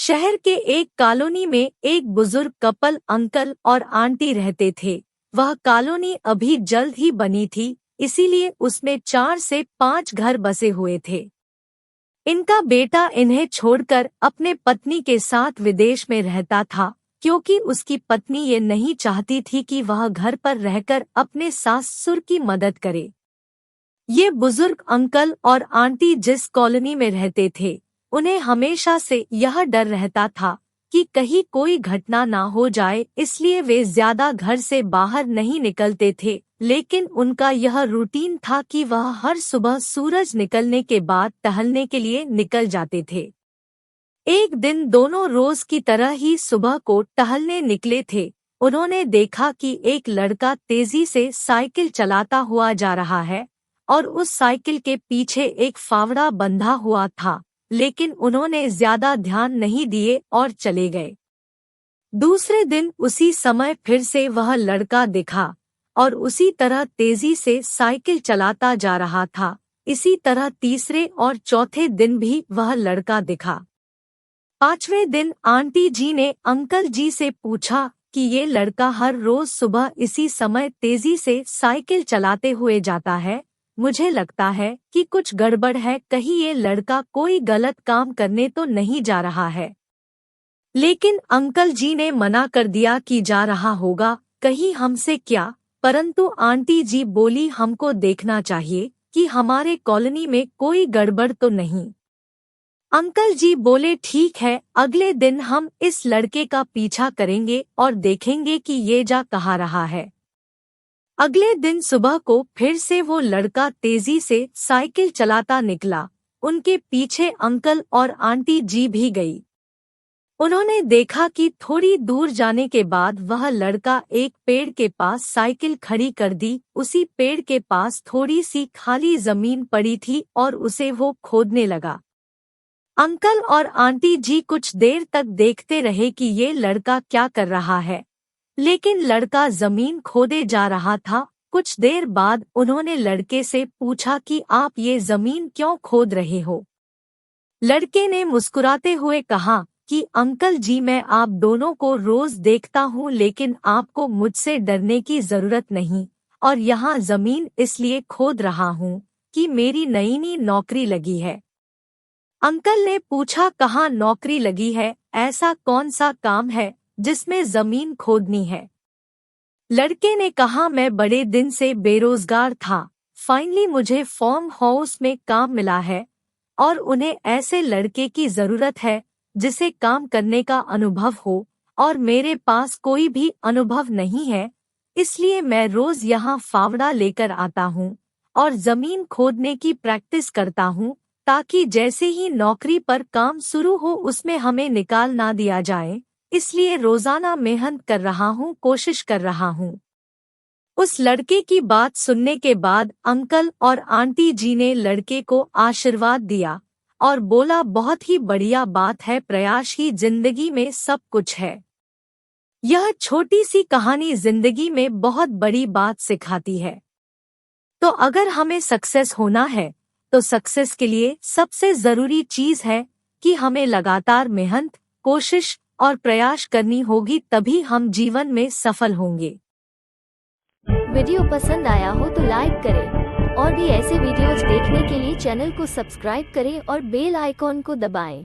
शहर के एक कॉलोनी में एक बुजुर्ग कपल अंकल और आंटी रहते थे। वह कॉलोनी अभी जल्द ही बनी थी, इसीलिए उसमें 4 से 5 घर बसे हुए थे। इनका बेटा इन्हें छोड़कर अपने पत्नी के साथ विदेश में रहता था, क्योंकि उसकी पत्नी ये नहीं चाहती थी कि वह घर पर रहकर अपने सास-ससुर की मदद करे। ये बुजुर्ग अंकल और आंटी जिस कॉलोनी में रहते थे, उन्हें हमेशा से यह डर रहता था कि कहीं कोई घटना ना हो जाए, इसलिए वे ज्यादा घर से बाहर नहीं निकलते थे। लेकिन उनका यह रूटीन था कि वह हर सुबह सूरज निकलने के बाद टहलने के लिए निकल जाते थे। एक दिन दोनों रोज की तरह ही सुबह को टहलने निकले थे। उन्होंने देखा कि एक लड़का तेजी से साइकिल चलाता हुआ जा रहा है और उस साइकिल के पीछे एक फावड़ा बंधा हुआ था, लेकिन उन्होंने ज्यादा ध्यान नहीं दिए और चले गए। दूसरे दिन उसी समय फिर से वह लड़का दिखा और उसी तरह तेजी से साइकिल चलाता जा रहा था। इसी तरह तीसरे और चौथे दिन भी वह लड़का दिखा। 5वें दिन आंटी जी ने अंकल जी से पूछा कि ये लड़का हर रोज सुबह इसी समय तेजी से साइकिल चलाते हुए जाता है। मुझे लगता है कि कुछ गड़बड़ है, कहीं ये लड़का कोई गलत काम करने तो नहीं जा रहा है। लेकिन अंकल जी ने मना कर दिया कि जा रहा होगा, कहीं हमसे क्या। परंतु आंटी जी बोली हमको देखना चाहिए कि हमारे कॉलोनी में कोई गड़बड़ तो नहीं। अंकल जी बोले ठीक है, अगले दिन हम इस लड़के का पीछा करेंगे और देखेंगे कि ये जा कहाँ रहा है। अगले दिन सुबह को फिर से वो लड़का तेजी से साइकिल चलाता निकला। उनके पीछे अंकल और आंटी जी भी गई। उन्होंने देखा कि थोड़ी दूर जाने के बाद वह लड़का एक पेड़ के पास साइकिल खड़ी कर दी। उसी पेड़ के पास थोड़ी सी खाली जमीन पड़ी थी और उसे वो खोदने लगा। अंकल और आंटी जी कुछ देर तक देखते रहे कि ये लड़का क्या कर रहा है, लेकिन लड़का जमीन खोदे जा रहा था। कुछ देर बाद उन्होंने लड़के से पूछा कि आप ये जमीन क्यों खोद रहे हो। लड़के ने मुस्कुराते हुए कहा कि अंकल जी, मैं आप दोनों को रोज देखता हूँ, लेकिन आपको मुझसे डरने की जरूरत नहीं, और यहाँ जमीन इसलिए खोद रहा हूँ कि मेरी नई नौकरी लगी है। अंकल ने पूछा कहाँ नौकरी लगी है, ऐसा कौन सा काम है जिसमें जमीन खोदनी है। लड़के ने कहा मैं बड़े दिन से बेरोजगार था, फाइनली मुझे फार्म हाउस में काम मिला है और उन्हें ऐसे लड़के की जरूरत है जिसे काम करने का अनुभव हो, और मेरे पास कोई भी अनुभव नहीं है, इसलिए मैं रोज यहाँ फावड़ा लेकर आता हूँ और जमीन खोदने की प्रैक्टिस करता हूँ, ताकि जैसे ही नौकरी पर काम शुरू हो उसमें हमें निकाल ना दिया जाए। इसलिए रोजाना मेहनत कर रहा हूँ, कोशिश कर रहा हूँ। उस लड़के की बात सुनने के बाद अंकल और आंटी जी ने लड़के को आशीर्वाद दिया और बोला बहुत ही बढ़िया बात है, प्रयास ही जिंदगी में सब कुछ है। यह छोटी सी कहानी जिंदगी में बहुत बड़ी बात सिखाती है। तो अगर हमें सक्सेस होना है तो सक्सेस के लिए सबसे जरूरी चीज है कि हमें लगातार मेहनत, कोशिश और प्रयास करनी होगी, तभी हम जीवन में सफल होंगे। वीडियो पसंद आया हो तो लाइक करें और भी ऐसे वीडियोज देखने के लिए चैनल को सब्सक्राइब करें और बेल आइकॉन को दबाएं।